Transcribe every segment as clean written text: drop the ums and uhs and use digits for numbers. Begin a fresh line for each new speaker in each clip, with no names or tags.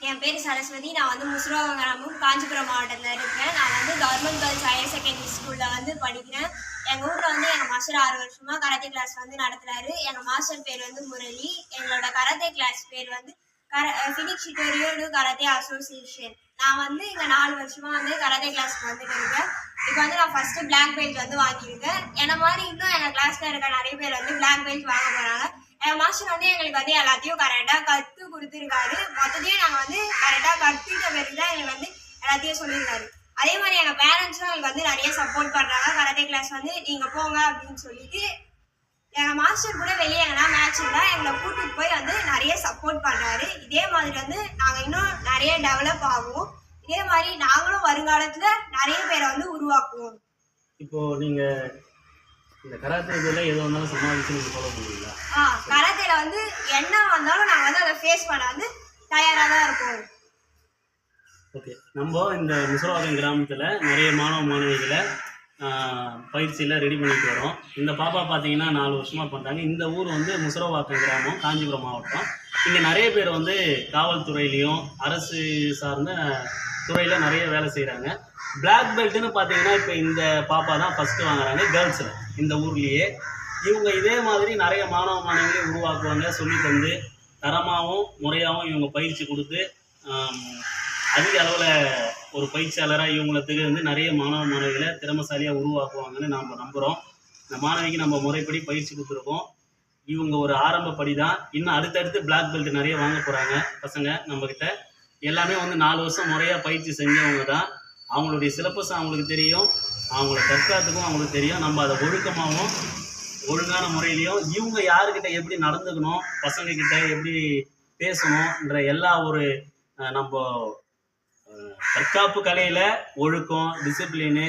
என் பேர் சரஸ்வதி. நான் வந்து முசுராவ கிராமம், காஞ்சிபுரம் மாவட்டத்தில் இருக்கிறேன். நான் வந்து கவர்மெண்ட் கேர்ள்ஸ் ஹையர் செகண்டரி ஸ்கூலில் வந்து படிக்கிறேன். எங்கள் ஊரில் வந்து எங்கள் மாஸ்டர் 6 வருஷமாக கராத்தே கிளாஸ் வந்து நடத்துகிறாரு. எங்கள் மாஸ்டர் பேர் வந்து முரளி. எங்களோட கராத்தே கிளாஸ் பேர் வந்து ஃபினிக்ஸ் ஷிட்டோரியோ கராத்தே அசோசியேஷன். நான் வந்து இங்கே 4 வருஷமாக வந்து கராத்தே கிளாஸ்க்கு வந்துட்டு இருக்கேன். இப்போ வந்து நான் ஃபஸ்ட்டு பிளாக் பெல்ட் வந்து வாங்கியிருக்கேன். என்ன மாதிரி இன்னும் எங்கள் கிளாஸில் இருக்க நிறைய பேர் வந்து பிளாக் பெல்ட் வாங்க போகிறாங்க. என் மாஸ்டர் வந்து எங்களுக்கு வந்து எல்லாத்தையும் கரெக்டாக கற்று கொடுத்துருக்காரு. மொத்தத்தையும் நாங்கள் வந்து கரெக்டாக கற்றுக்கிட்ட பிறகு தான் எங்களுக்கு வந்து எல்லாத்தையும் சொல்லியிருக்காரு. அதே மாதிரி எங்கள் பேரண்ட்ஸும் எங்களுக்கு வந்து நிறைய சப்போர்ட் பண்ணுறாங்க. கராத்தே கிளாஸ் வந்து நீங்கள் போங்க அப்படின்னு சொல்லிட்டு எங்கள் மாஸ்டர் கூட வெளியே எங்கன்னா மேட்ச் இருந்தால் எங்களை கூட்டிகிட்டு போய் வந்து நிறைய சப்போர்ட் பண்ணுறாரு. இதே மாதிரி வந்து நாங்கள் இன்னும் நிறைய டெவலப் ஆகுவோம். இதே மாதிரி நாங்களும் வருங்காலத்தில் நிறைய பேரை வந்து உருவாக்குவோம்.
இப்போது நீங்கள் இந்த கராத்தே இதில் எது வந்தாலும் சமாளித்து நீங்கள் ஃபாலோ பண்ணுவீங்களா?
கராத்தேல வந்து என்ன வந்தாலும் நாங்கள் வந்து அதை ஃபேஸ் பண்ண வந்து தயாராக தான் இருக்கோம்.
ஓகே, நம்ம இந்த முசுராவாக்கம் கிராமத்தில் நிறைய மாணவ மாணவிகளை பயிற்சியில் ரெடி பண்ணிட்டு வரோம். இந்த பாப்பா பார்த்தீங்கன்னா 4 வருஷமாக பண்ணுறாங்க. இந்த ஊர் வந்து முசுராவாக்கம் கிராமம், காஞ்சிபுரம் மாவட்டம். இங்கே நிறைய பேர் வந்து காவல்துறையிலையும் அரசு சார்ந்த துறையில் நிறைய வேலை செய்கிறாங்க. பிளாக் பெல்ட்டுன்னு பார்த்தீங்கன்னா இப்போ இந்த பாப்பா தான் ஃபஸ்ட்டு வாங்குறாங்க கேர்ள்ஸில் இந்த ஊர்லேயே. இவங்க இதே மாதிரி நிறைய மாணவ மாணவிகளை உருவாக்குவாங்க. சொல்லி தந்து தரமாகவும் முறையாகவும் இவங்க பயிற்சி கொடுத்து அதிக அளவில் ஒரு பயிற்சியாளராக இவங்களுக்கு வந்து நிறைய மாணவ மாணவிகளை திறமைசாலியாக உருவாக்குவாங்கன்னு நாம் நம்புகிறோம். இந்த மாணவிக்கு நம்ம முறைப்படி பயிற்சி கொடுத்துருக்கோம். இவங்க ஒரு ஆரம்ப படி தான். இன்னும் அடுத்தடுத்து பிளாக் பெல்ட் நிறைய வாங்க போகிறாங்க பசங்க நம்மக்கிட்ட. எல்லாமே வந்து 4 வருஷம் முறையாக பயிற்சி செஞ்சவங்க தான். அவங்களுடைய சிலபஸ் அவங்களுக்கு தெரியும், அவங்கள தற்காத்துக்கும் அவங்களுக்கு தெரியும். நம்ம அதை ஒழுக்கமாகவும் ஒழுங்கான முறையிலையும் இவங்க யாருக்கிட்ட எப்படி நடந்துக்கணும், பசங்கக்கிட்ட எப்படி பேசணுன்ற எல்லா ஒரு நம்ம தற்காப்பு கலையில் ஒழுக்கம், டிசிப்ளினு,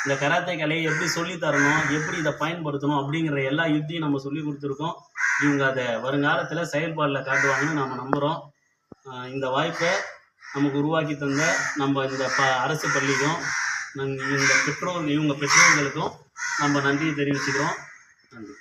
இந்த கராத்தே கலையை எப்படி சொல்லித்தரணும், எப்படி இதை பயன்படுத்தணும் அப்படிங்கிற எல்லா யுக்தியும் நம்ம சொல்லி கொடுத்துருக்கோம். இவங்க அதை வருங்காலத்தில் செயல்பாடில் காட்டுவாங்கன்னு நம்ம நம்புகிறோம். இந்த வாய்ப்பை நமக்கு உருவாக்கி தந்த நம்ம இந்த அரசு பள்ளிக்கும் இவங்க பெற்றோர்களுக்கும் நம்ம நன்றியை தெரிவிச்சுக்கிறோம். நன்றி.